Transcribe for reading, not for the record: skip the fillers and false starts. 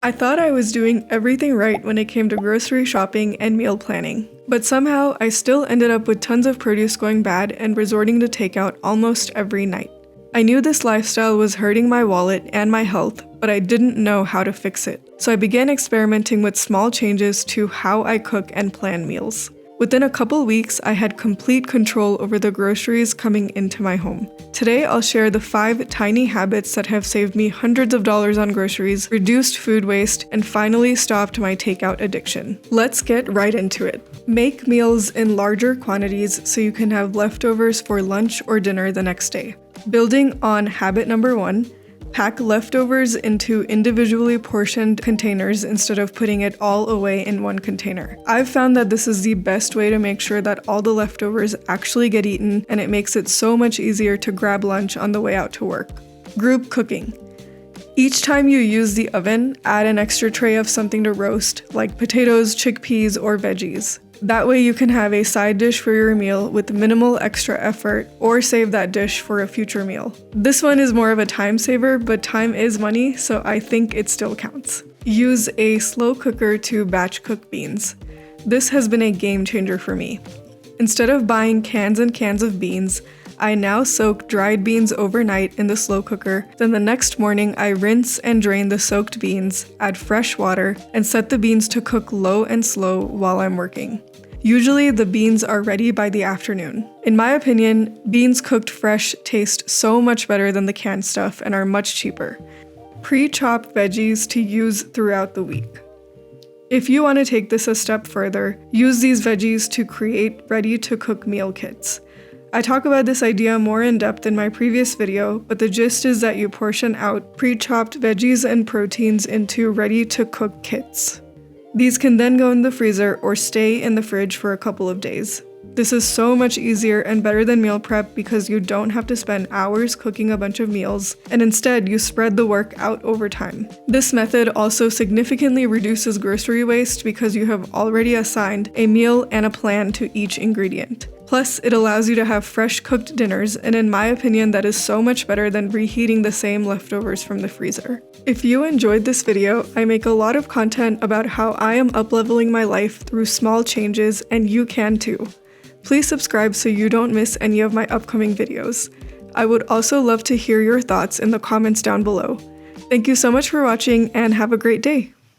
I thought I was doing everything right when it came to grocery shopping and meal planning, but somehow I still ended up with tons of produce going bad and resorting to takeout almost every night. I knew this lifestyle was hurting my wallet and my health, but I didn't know how to fix it. So I began experimenting with small changes to how I cook and plan meals. Within a couple weeks, I had complete control over the groceries coming into my home. Today, I'll share the 5 tiny habits that have saved me hundreds of dollars on groceries, reduced food waste, and finally stopped my takeout addiction. Let's get right into it. Make meals in larger quantities so you can have leftovers for lunch or dinner the next day. Building on habit number 1, pack leftovers into individually portioned containers instead of putting it all away in one container. I've found that this is the best way to make sure that all the leftovers actually get eaten, and it makes it so much easier to grab lunch on the way out to work. Group cooking. Each time you use the oven, add an extra tray of something to roast, like potatoes, chickpeas, or veggies. That way you can have a side dish for your meal with minimal extra effort, or save that dish for a future meal. This one is more of a time saver, but time is money, so I think it still counts. Use a slow cooker to batch cook beans. This has been a game changer for me. Instead of buying cans and cans of beans, I now soak dried beans overnight in the slow cooker, then the next morning I rinse and drain the soaked beans, add fresh water, and set the beans to cook low and slow while I'm working. Usually the beans are ready by the afternoon. In my opinion, beans cooked fresh taste so much better than the canned stuff and are much cheaper. Pre-chop veggies to use throughout the week. If you want to take this a step further, use these veggies to create ready-to-cook meal kits. I talk about this idea more in depth in my previous video, but the gist is that you portion out pre-chopped veggies and proteins into ready-to-cook kits. These can then go in the freezer or stay in the fridge for a couple of days. This is so much easier and better than meal prep because you don't have to spend hours cooking a bunch of meals, and instead you spread the work out over time. This method also significantly reduces grocery waste because you have already assigned a meal and a plan to each ingredient. Plus, it allows you to have fresh cooked dinners, and in my opinion, that is so much better than reheating the same leftovers from the freezer. If you enjoyed this video, I make a lot of content about how I am up-leveling my life through small changes, and you can too. Please subscribe so you don't miss any of my upcoming videos. I would also love to hear your thoughts in the comments down below. Thank you so much for watching, and have a great day!